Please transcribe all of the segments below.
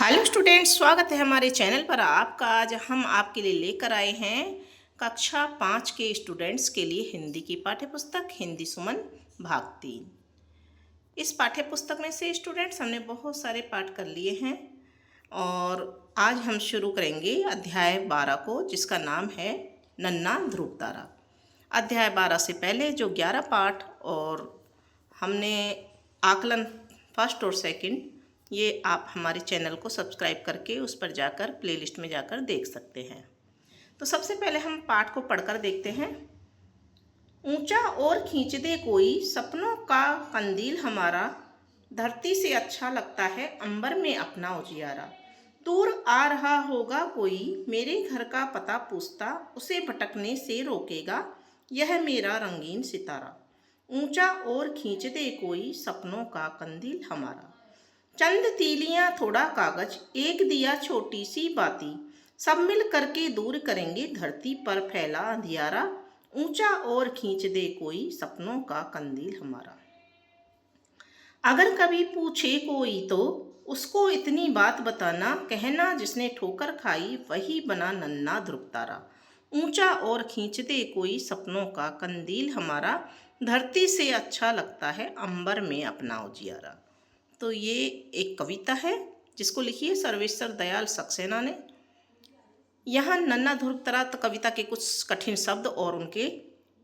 Hello students, स्वागत है हमारे चैनल पर आपका। आज हम आपके लिए लेकर आए हैं कक्षा 5 के स्टूडेंट्स के लिए हिंदी की पाठ्यपुस्तक हिंदी सुमन भाग 3। इस पाठ्यपुस्तक में से स्टूडेंट्स हमने बहुत सारे पाठ कर लिए हैं और आज हम शुरू करेंगे अध्याय 12 को, जिसका नाम है नन्हा ध्रुव तारा। अध्याय 12 से पहले जो 11 पाठ और हमने आकलन फर्स्ट और सेकंड, ये आप हमारे चैनल को सब्सक्राइब करके उस पर जाकर प्लेलिस्ट में जाकर देख सकते हैं। तो सबसे पहले हम पाठ को पढ़कर देखते हैं। ऊंचा और खींच दे कोई सपनों का कंदील हमारा, धरती से अच्छा लगता है अंबर में अपना उजियारा। दूर आ रहा होगा कोई मेरे घर का पता पूछता, उसे भटकने से रोकेगा यह मेरा रंगीन सितारा। ऊंचा और खींच दे कोई सपनों का कंदील हमारा। चंद तीलियां थोड़ा कागज, एक दिया छोटी सी बाती, सब मिल करके दूर करेंगे धरती पर फैला अंधियारा। ऊंचा और खींच दे कोई सपनों का कंदील हमारा। अगर कभी पूछे कोई तो उसको इतनी बात बताना, कहना जिसने ठोकर खाई वही बना नन्हा ध्रुव तारा। ऊंचा और खींच दे कोई सपनों का कंदील हमारा, धरती से अच्छा लगता है अंबर में अपना उजियारा। तो ये एक कविता है जिसको लिखी है सर्वेश्वर दयाल सक्सेना ने। यहाँ नन्हा ध्रुव तारा कविता के कुछ कठिन शब्द और उनके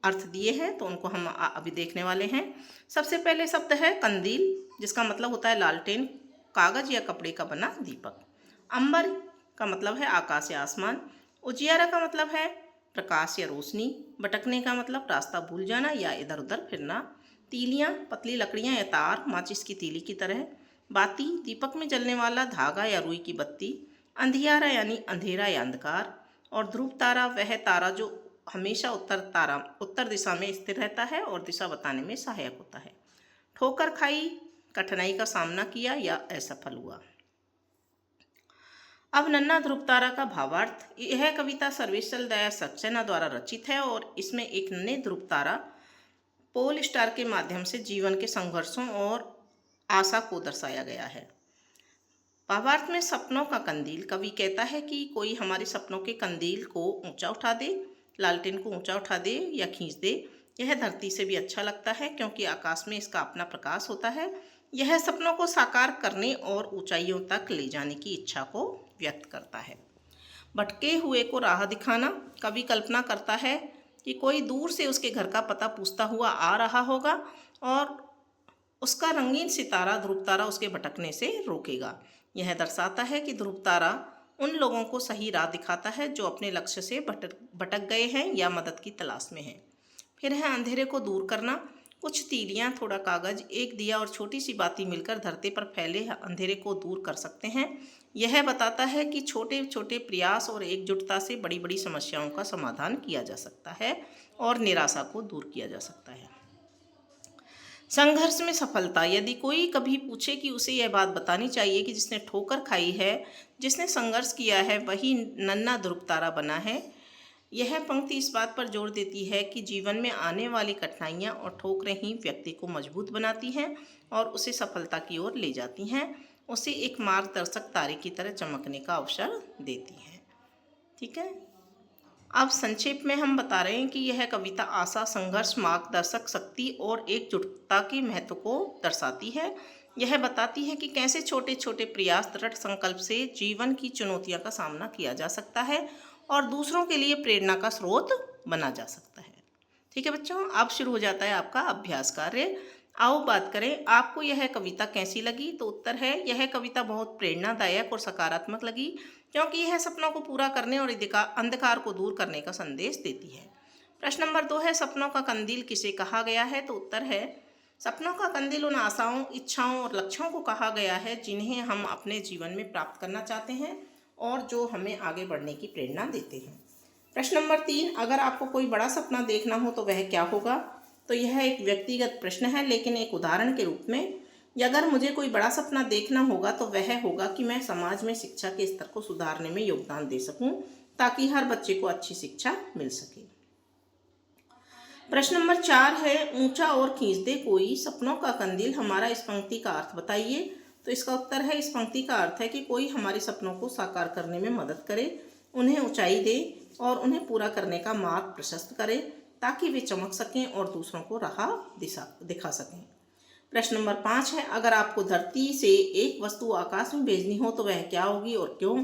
अर्थ दिए हैं, तो उनको हम अभी देखने वाले हैं। सबसे पहले शब्द है कंदील, जिसका मतलब होता है लालटेन, कागज या कपड़े का बना दीपक। अंबर का मतलब है आकाश या आसमान। उजियारा का मतलब है प्रकाश या रोशनी। भटकने का मतलब रास्ता भूल जाना या इधर उधर फिरना। तीलियां पतली लकड़ियां या तार, माचिस की तीली की तरह। बाती दीपक में जलने वाला धागा या रुई की बत्ती। अंधियारा यानी अंधेरा या अंधकार। और ध्रुव तारा वह तारा जो हमेशा उत्तर दिशा में स्थिर रहता है और दिशा बताने में सहायक होता है। ठोकर खाई, कठिनाई का सामना किया या असफल हुआ। अब नन्हा ध्रुव तारा का भावार्थ। यह कविता सर्वेश्वर दयाल सक्सेना द्वारा रचित है और इसमें एक नन्हे ध्रुव तारा पोल स्टार के माध्यम से जीवन के संघर्षों और आशा को दर्शाया गया है। भावार्थ में सपनों का कंदील। कवि कहता है कि कोई हमारे सपनों के कंदील को ऊंचा उठा दे, लालटेन को ऊंचा उठा दे या खींच दे। यह धरती से भी अच्छा लगता है क्योंकि आकाश में इसका अपना प्रकाश होता है। यह सपनों को साकार करने और ऊंचाइयों तक ले जाने की इच्छा को व्यक्त करता है। भटके हुए को राह दिखाना। कवि कल्पना करता है कि कोई दूर से उसके घर का पता पूछता हुआ आ रहा होगा और उसका रंगीन सितारा ध्रुव तारा उसके भटकने से रोकेगा। यह दर्शाता है कि ध्रुव तारा उन लोगों को सही राह दिखाता है जो अपने लक्ष्य से भटक गए हैं या मदद की तलाश में हैं। फिर है अंधेरे को दूर करना। कुछ तीलियां, थोड़ा कागज, एक दिया और छोटी सी बाती मिलकर धरती पर फैले अंधेरे को दूर कर सकते हैं। यह बताता है कि छोटे छोटे प्रयास और एकजुटता से बड़ी बड़ी समस्याओं का समाधान किया जा सकता है और निराशा को दूर किया जा सकता है। संघर्ष में सफलता। यदि कोई कभी पूछे कि उसे यह बात बतानी चाहिए कि जिसने ठोकर खाई है, जिसने संघर्ष किया है, वही नन्हा ध्रुव तारा बना है। यह पंक्ति इस बात पर जोर देती है कि जीवन में आने वाली कठिनाइयाँ और ठोकरें ही व्यक्ति को मजबूत बनाती हैं और उसे सफलता की ओर ले जाती हैं, उसे एक मार्गदर्शक तारे की तरह चमकने का अवसर देती हैं। ठीक है, अब संक्षेप में हम बता रहे हैं कि यह कविता आशा, संघर्ष, मार्गदर्शक शक्ति और एकजुटता के महत्व को दर्शाती है। यह बताती है कि कैसे छोटे छोटे प्रयास, दृढ़ संकल्प से जीवन की चुनौतियों का सामना किया जा सकता है और दूसरों के लिए प्रेरणा का स्रोत बना जा सकता है। ठीक है बच्चों, अब शुरू हो जाता है आपका अभ्यास कार्य। आओ बात करें, आपको यह कविता कैसी लगी? तो उत्तर है, यह कविता बहुत प्रेरणादायक और सकारात्मक लगी क्योंकि यह सपनों को पूरा करने और अंधकार को दूर करने का संदेश देती है। प्रश्न नंबर 2 है, सपनों का कंदील किसे कहा गया है? तो उत्तर है, सपनों का कंदील उन आशाओं, इच्छाओं और लक्ष्यों को कहा गया है जिन्हें हम अपने जीवन में प्राप्त करना चाहते हैं और जो हमें आगे बढ़ने की प्रेरणा देते हैं। प्रश्न नंबर 3, अगर आपको कोई बड़ा सपना देखना हो तो वह क्या होगा? तो यह एक व्यक्तिगत प्रश्न है, लेकिन एक उदाहरण के रूप में, अगर मुझे कोई बड़ा सपना देखना होगा तो वह होगा कि मैं समाज में शिक्षा के स्तर को सुधारने में योगदान दे सकूं ताकि हर बच्चे को अच्छी शिक्षा मिल सके। प्रश्न नंबर 4 है, ऊंचा और खींच दे कोई सपनों का कंदील हमारा, इस पंक्ति का अर्थ बताइए। तो इसका उत्तर है, इस पंक्ति का अर्थ है कि कोई हमारे सपनों को साकार करने में मदद करे, उन्हें ऊंचाई दे और उन्हें पूरा करने का मार्ग प्रशस्त करे ताकि वे चमक सकें और दूसरों को राह दिखा सकें। प्रश्न नंबर 5 है, अगर आपको धरती से एक वस्तु आकाश में भेजनी हो तो वह क्या होगी और क्यों?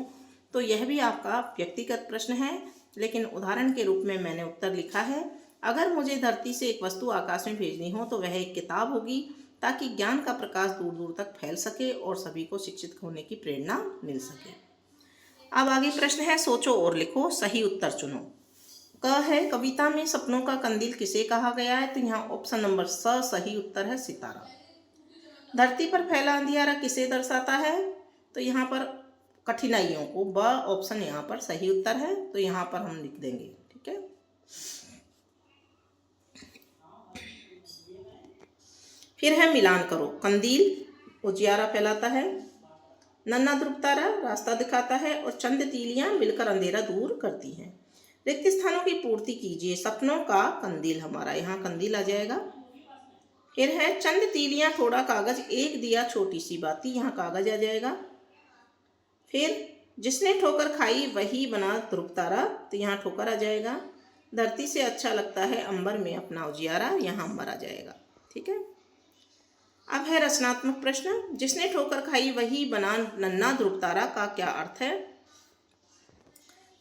तो यह भी आपका व्यक्तिगत प्रश्न है, लेकिन उदाहरण के रूप में मैंने उत्तर लिखा है, अगर मुझे धरती से एक वस्तु आकाश में भेजनी हो तो वह एक किताब होगी ताकि ज्ञान का प्रकाश दूर दूर तक फैल सके और सभी को शिक्षित होने की प्रेरणा मिल सके। अब आगे प्रश्न है, सोचो और लिखो, सही उत्तर चुनो। क है, कविता में सपनों का कंदील किसे कहा गया है? तो यहाँ ऑप्शन नंबर स सही उत्तर है, सितारा। धरती पर फैला अंधियारा किसे दर्शाता है? तो यहाँ पर कठिनाइयों को, ब ऑप्शन यहाँ पर सही उत्तर है, तो यहाँ पर हम लिख देंगे। ठीक है, फिर है मिलान करो। कंदील उजियारा फैलाता है, नन्हा ध्रुव तारा रास्ता दिखाता है और चंद तीलियां मिलकर अंधेरा दूर करती हैं। रिक्त स्थानों की पूर्ति कीजिए, सपनों का कंदील हमारा, यहाँ कंदील आ जाएगा। फिर है चंद तीलियां थोड़ा कागज एक दिया छोटी सी बाती, यहाँ कागज आ जाएगा। फिर जिसने ठोकर खाई वही बना ध्रुव तारा, तो यहाँ ठोकर आ जाएगा। धरती से अच्छा लगता है अंबर में अपना उजियारा, यहाँ अंबर आ जाएगा। ठीक है, अब है रचनात्मक प्रश्न, जिसने ठोकर खाई वही बना नन्हा ध्रुव तारा का क्या अर्थ है?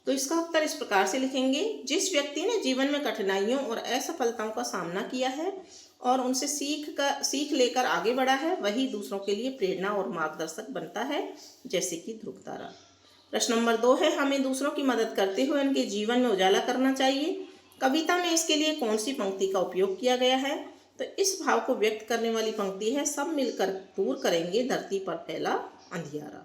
तो इसका उत्तर इस प्रकार से लिखेंगे, जिस व्यक्ति ने जीवन में कठिनाइयों और असफलताओं का सामना किया है और उनसे सीख लेकर आगे बढ़ा है, वही दूसरों के लिए प्रेरणा और मार्गदर्शक बनता है, जैसे कि ध्रुव तारा। प्रश्न नंबर 2 है, हमें दूसरों की मदद करते हुए उनके जीवन में उजाला करना चाहिए। कविता में इसके लिए कौन सी पंक्ति का उपयोग किया गया है? तो इस भाव को व्यक्त करने वाली पंक्ति है, सब मिलकर दूर करेंगे धरती पर फैला अंधियारा।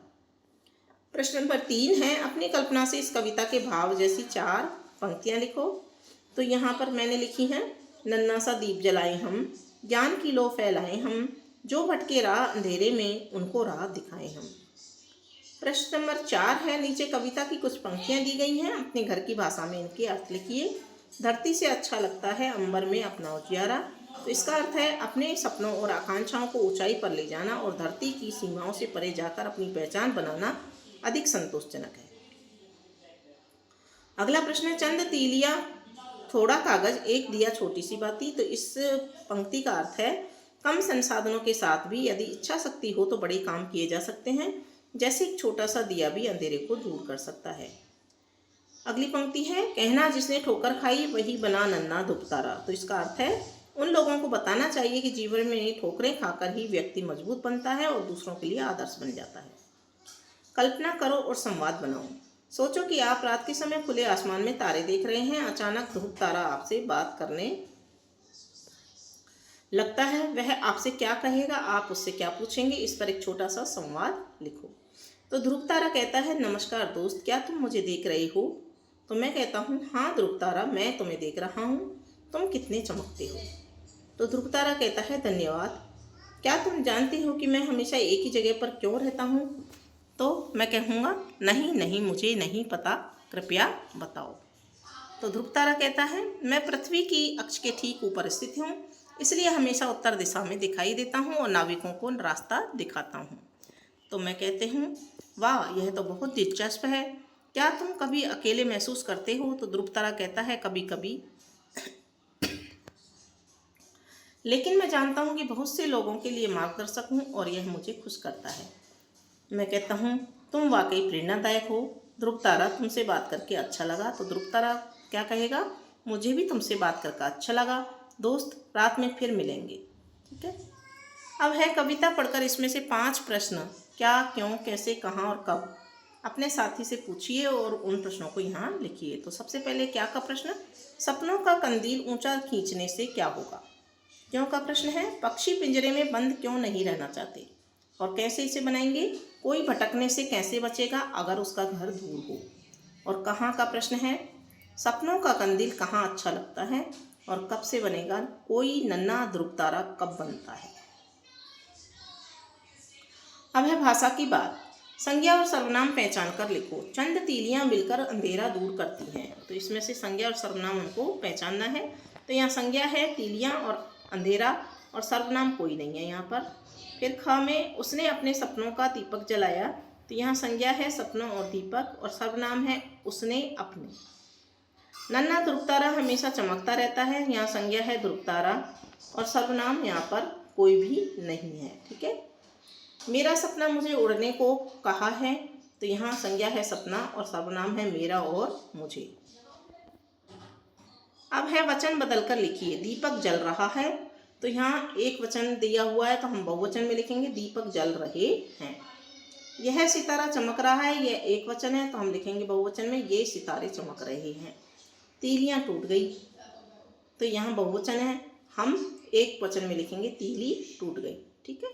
प्रश्न नंबर 3 है, अपनी कल्पना से इस कविता के भाव जैसी 4 पंक्तियां लिखो। तो यहाँ पर मैंने लिखी हैं, नन्हा सा दीप जलाएं हम, ज्ञान की लो फैलाएं हम, जो भटके राह अंधेरे में उनको राह दिखाएं हम। प्रश्न नंबर 4 है, नीचे कविता की कुछ पंक्तियां दी गई हैं, अपने घर की भाषा में इनके अर्थ लिखिए। धरती से अच्छा लगता है अंबर में अपना उजियारा, तो इसका अर्थ है अपने सपनों और आकांक्षाओं को ऊंचाई पर ले जाना और धरती की सीमाओं से परे जाकर अपनी पहचान बनाना अधिक संतोषजनक है। अगला प्रश्न है, चंद तीलियां थोड़ा कागज एक दिया छोटी सी बाती। तो इस पंक्ति का अर्थ है, कम संसाधनों के साथ भी यदि इच्छा शक्ति हो तो बड़े काम किए जा सकते हैं, जैसे एक छोटा सा दिया भी अंधेरे को दूर कर सकता है। अगली पंक्ति है, कहना जिसने ठोकर खाई वही बना नन्हा ध्रुव तारा। तो इसका अर्थ है, उन लोगों को बताना चाहिए कि जीवन में ठोकरें खाकर ही व्यक्ति मजबूत बनता है और दूसरों के लिए आदर्श बन जाता है। कल्पना करो और संवाद बनाओ। सोचो कि आप रात के समय खुले आसमान में तारे देख रहे हैं, अचानक ध्रुव तारा आपसे बात करने लगता है, वह आपसे क्या कहेगा, आप उससे क्या पूछेंगे, इस पर एक छोटा सा संवाद लिखो। तो ध्रुव तारा कहता है, नमस्कार दोस्त, क्या तुम मुझे देख रहे हो? तो मैं कहता हूँ, हाँ ध्रुव तारा, मैं तुम्हें देख रहा हूँ, तुम कितने चमकते हो। तो ध्रुव तारा कहता है, धन्यवाद, क्या तुम जानते हो कि मैं हमेशा एक ही जगह पर क्यों रहता हूँ? तो मैं कहूँगा, नहीं नहीं, मुझे नहीं पता, कृपया बताओ। तो ध्रुव तारा कहता है, मैं पृथ्वी की अक्ष के ठीक ऊपर स्थित हूँ, इसलिए हमेशा उत्तर दिशा में दिखाई देता हूँ और नाविकों को रास्ता दिखाता हूँ। तो मैं कहते हूँ, वाह, यह तो बहुत दिलचस्प है, क्या तुम कभी अकेले महसूस करते हो? तो ध्रुव तारा कहता है, कभी कभी, लेकिन मैं जानता हूँ कि बहुत से लोगों के लिए मार्गदर्शक हूँ और यह मुझे खुश करता है। मैं कहता हूँ, तुम वाकई प्रेरणादायक हो ध्रुव तारा, तुमसे बात करके अच्छा लगा। तो ध्रुव तारा क्या कहेगा, मुझे भी तुमसे बात करके अच्छा लगा दोस्त, रात में फिर मिलेंगे। ठीक है, अब है कविता पढ़कर इसमें से 5 प्रश्न, क्या, क्यों, कैसे, कहाँ और कब, अपने साथी से पूछिए और उन प्रश्नों को यहाँ लिखिए। तो सबसे पहले क्या का प्रश्न, सपनों का कंदील ऊंचा खींचने से क्या होगा। क्यों का प्रश्न है, पक्षी पिंजरे में बंद क्यों नहीं रहना चाहते और कैसे इसे बनाएंगे, कोई भटकने से कैसे बचेगा अगर उसका घर दूर हो। और कहाँ का प्रश्न है, सपनों का कंदील कहाँ अच्छा लगता है और कब से बनेगा, कोई नन्हा ध्रुव तारा कब बनता है। अब है भाषा की बात, संज्ञा और सर्वनाम पहचान कर लिखो। चंद तीलियां मिलकर अंधेरा दूर करती हैं, तो इसमें से संज्ञा और सर्वनाम हमको पहचानना है। तो यहाँ संज्ञा है तीलियां और अंधेरा, और सर्वनाम कोई नहीं है यहाँ पर। फिर ख में उसने अपने सपनों का दीपक जलाया, तो यहाँ संज्ञा है सपनों और दीपक और सर्वनाम है उसने अपने। नन्हा ध्रुव तारा हमेशा चमकता रहता है, यहाँ संज्ञा है ध्रुव तारा और सर्वनाम यहाँ पर कोई भी नहीं है। ठीक है। मेरा सपना मुझे उड़ने को कहा है, तो यहाँ संज्ञा है सपना और सर्वनाम है मेरा और मुझे। अब है वचन बदलकर लिखिए। दीपक जल रहा है, तो यहाँ एक वचन दिया हुआ है तो हम बहुवचन में लिखेंगे दीपक जल रहे हैं। यह सितारा चमक रहा है, यह एक वचन है तो हम लिखेंगे बहुवचन में ये सितारे चमक रहे हैं। तीलियां टूट गई, तो यहाँ बहुवचन है, हम एक वचन में लिखेंगे तीली टूट गई। ठीक है।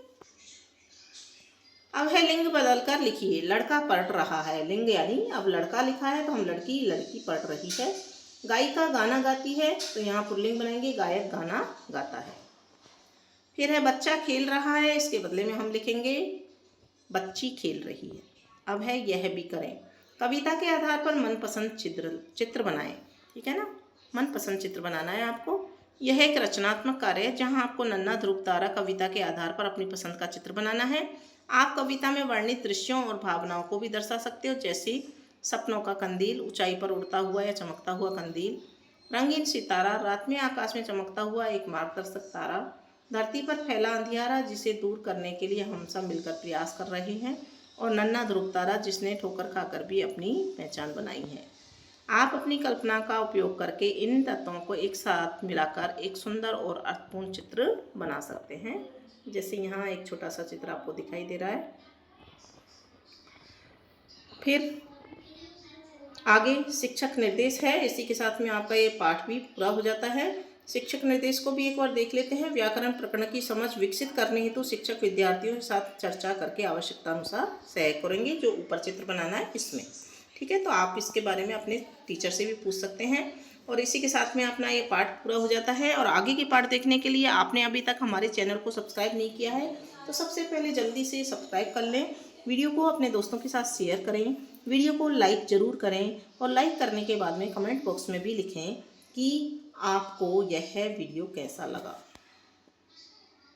अब है लिंग बदलकर लिखिए। लड़का पढ़ रहा है, लिंग यानी अब लड़का लिखा है तो हम लड़की लड़की पढ़ रही है। गायिका गाना गाती है, तो यहाँ पुल्लिंग बनाएंगे गायक गाना गाता है। फिर है बच्चा खेल रहा है, इसके बदले में हम लिखेंगे बच्ची खेल रही है। अब है यह भी करें। कविता के आधार पर मनपसंद चित्र बनाएं। ठीक है ना, मनपसंद चित्र बनाना है आपको। यह एक रचनात्मक कार्य है जहां आपको नन्हा ध्रुव तारा कविता के आधार पर अपनी पसंद का चित्र बनाना है। आप कविता में वर्णित दृश्यों और भावनाओं को भी दर्शा सकते हो, जैसे सपनों का कंदील, ऊंचाई पर उड़ता हुआ या चमकता हुआ कंदील, रंगीन सितारा, रात में आकाश में चमकता हुआ एक मार्गदर्शक तारा, धरती पर फैला अंधियारा जिसे दूर करने के लिए हम सब मिलकर प्रयास कर रहे हैं, और नन्हा ध्रुव तारा जिसने ठोकर खाकर भी अपनी पहचान बनाई है। आप अपनी कल्पना का उपयोग करके इन तत्वों को एक साथ मिलाकर एक सुंदर और अर्थपूर्ण चित्र बना सकते हैं। जैसे यहाँ एक छोटा सा चित्र आपको दिखाई दे रहा है। फिर आगे शिक्षक निर्देश है, इसी के साथ में आपका ये पाठ भी पूरा हो जाता है। शिक्षक निर्देश को भी एक बार देख लेते हैं। व्याकरण प्रकरण की समझ विकसित करने हेतु शिक्षक विद्यार्थियों के साथ चर्चा करके आवश्यकता अनुसार सहायक करेंगे, जो ऊपर चित्र बनाना है इसमें। ठीक है, तो आप इसके बारे में अपने टीचर से भी पूछ सकते हैं। और इसी के साथ में अपना ये पाठ पूरा हो जाता है। और आगे के पाठ देखने के लिए आपने अभी तक हमारे चैनल को सब्सक्राइब नहीं किया है, तो सबसे पहले जल्दी से सब्सक्राइब कर लें। वीडियो को अपने दोस्तों के साथ शेयर करें, वीडियो को लाइक ज़रूर करें, और लाइक करने के बाद में कमेंट बॉक्स में भी लिखें कि आपको यह वीडियो कैसा लगा।